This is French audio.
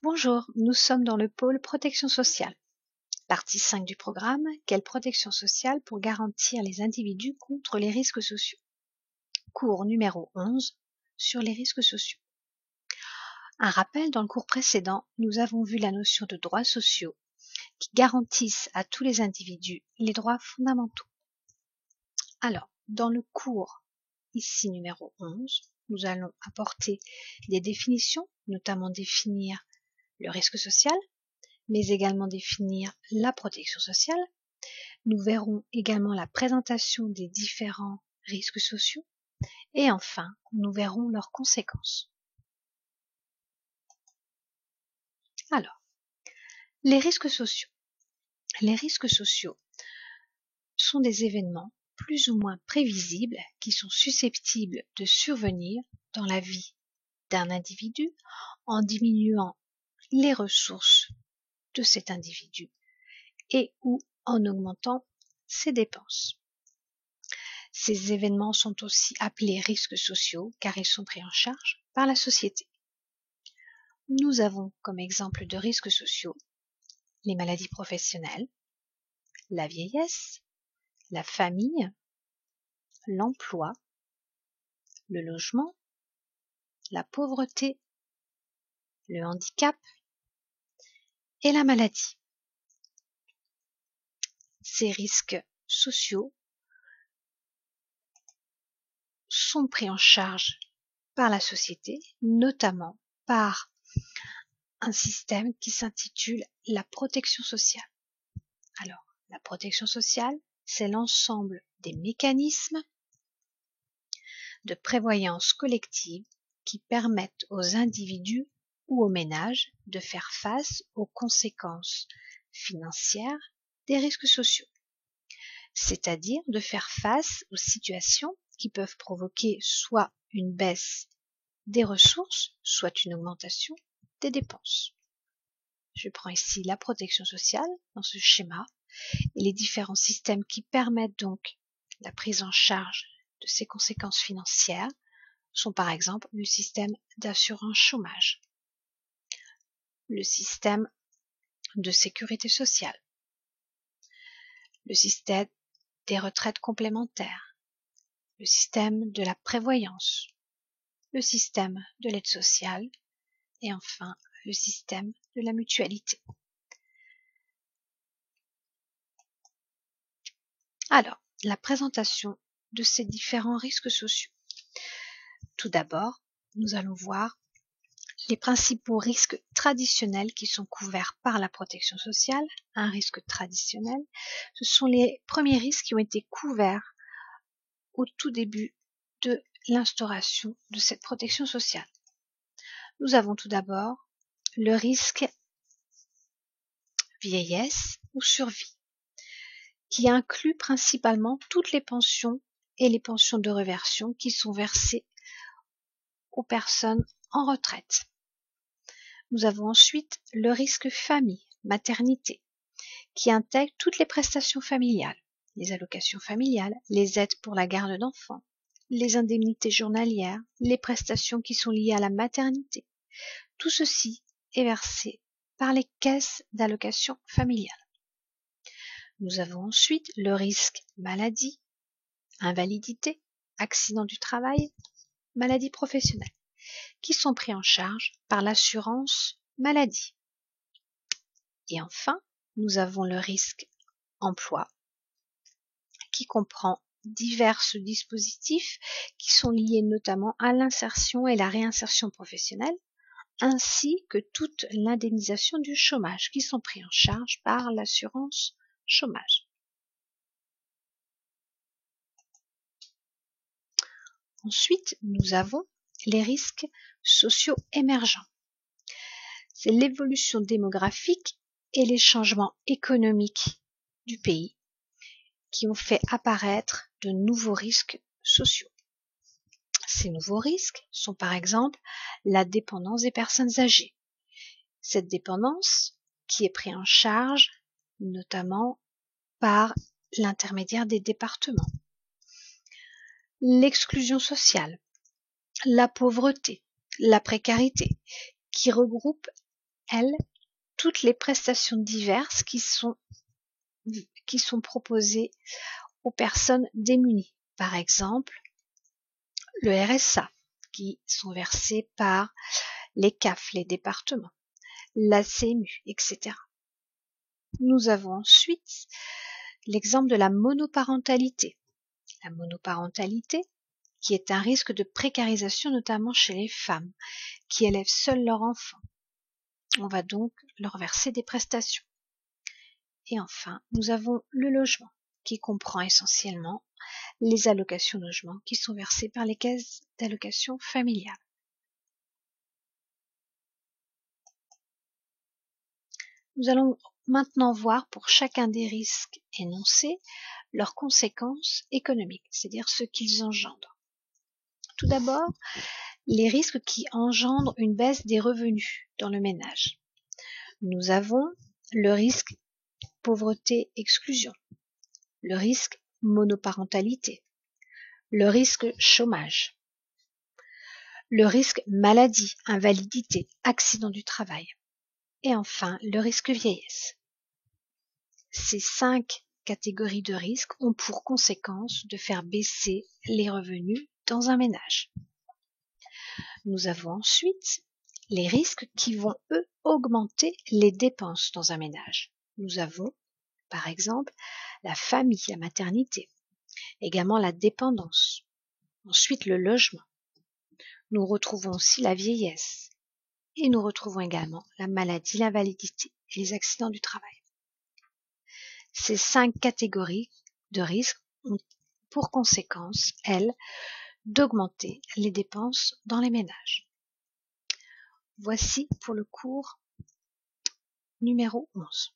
Bonjour, nous sommes dans le pôle protection sociale. Partie 5 du programme, quelle protection sociale pour garantir les individus contre les risques sociaux. Cours numéro 11 sur les risques sociaux. Un rappel, dans le cours précédent, nous avons vu la notion de droits sociaux qui garantissent à tous les individus les droits fondamentaux. Alors, dans le cours ici numéro 11, nous allons apporter des définitions, notamment définir le risque social, mais également définir la protection sociale. Nous verrons également la présentation des différents risques sociaux et enfin, nous verrons leurs conséquences. Alors, les risques sociaux. Les risques sociaux sont des événements plus ou moins prévisibles qui sont susceptibles de survenir dans la vie d'un individu en diminuant les ressources de cet individu et ou en augmentant ses dépenses. Ces événements sont aussi appelés risques sociaux car ils sont pris en charge par la société. Nous avons comme exemple de risques sociaux les maladies professionnelles, la vieillesse, la famille, l'emploi, le logement, la pauvreté, le handicap et la maladie. Ces risques sociaux sont pris en charge par la société, notamment par un système qui s'intitule la protection sociale. Alors, la protection sociale, c'est l'ensemble des mécanismes de prévoyance collective qui permettent aux individus ou aux ménages de faire face aux conséquences financières des risques sociaux, c'est-à-dire de faire face aux situations qui peuvent provoquer soit une baisse des ressources, soit une augmentation des dépenses. Je prends ici la protection sociale dans ce schéma et les différents systèmes qui permettent donc la prise en charge de ces conséquences financières sont par exemple le système d'assurance chômage, le système de sécurité sociale, le système des retraites complémentaires, le système de la prévoyance, le système de l'aide sociale et enfin le système de la mutualité. Alors, la présentation de ces différents risques sociaux. Tout d'abord, nous allons voir les principaux risques traditionnels qui sont couverts par la protection sociale. Un risque traditionnel, ce sont les premiers risques qui ont été couverts au tout début de l'instauration de cette protection sociale. Nous avons tout d'abord le risque vieillesse ou survie, qui inclut principalement toutes les pensions et les pensions de réversion qui sont versées aux personnes en retraite. Nous avons ensuite le risque famille, maternité, qui intègre toutes les prestations familiales, les allocations familiales, les aides pour la garde d'enfants, les indemnités journalières, les prestations qui sont liées à la maternité. Tout ceci est versé par les caisses d'allocation familiale. Nous avons ensuite le risque maladie, invalidité, accident du travail, maladie professionnelle, qui sont pris en charge par l'assurance maladie. Et enfin, nous avons le risque emploi, qui comprend divers dispositifs qui sont liés notamment à l'insertion et la réinsertion professionnelle, ainsi que toute l'indemnisation du chômage, qui sont pris en charge par l'assurance chômage. Ensuite, nous avons les risques sociaux émergents. C'est l'évolution démographique et les changements économiques du pays qui ont fait apparaître de nouveaux risques sociaux. Ces nouveaux risques sont par exemple la dépendance des personnes âgées. Cette dépendance qui est prise en charge notamment par l'intermédiaire des départements. L'exclusion sociale, la pauvreté, la précarité, qui regroupent elles, toutes les prestations diverses qui sont proposées aux personnes démunies. Par exemple, le RSA, qui sont versés par les CAF, les départements, la CMU, etc. Nous avons ensuite l'exemple de la monoparentalité. La monoparentalité, qui est un risque de précarisation notamment chez les femmes qui élèvent seules leurs enfants. On va donc leur verser des prestations. Et enfin, nous avons le logement, qui comprend essentiellement les allocations logement qui sont versées par les caisses d'allocations familiales. Nous allons maintenant voir pour chacun des risques énoncés leurs conséquences économiques, c'est-à-dire ce qu'ils engendrent. Tout d'abord, les risques qui engendrent une baisse des revenus dans le ménage. Nous avons le risque pauvreté-exclusion, le risque monoparentalité, le risque chômage, le risque maladie, invalidité, accident du travail et enfin le risque vieillesse. Ces 5 catégories de risques ont pour conséquence de faire baisser les revenus dans un ménage. Nous avons ensuite les risques qui vont, eux, augmenter les dépenses dans un ménage. Nous avons, par exemple, la famille, la maternité, également la dépendance, ensuite le logement. Nous retrouvons aussi la vieillesse et nous retrouvons également la maladie, l'invalidité et les accidents du travail. Ces 5 catégories de risques ont pour conséquence, elles, d'augmenter les dépenses dans les ménages. Voici pour le cours numéro 11.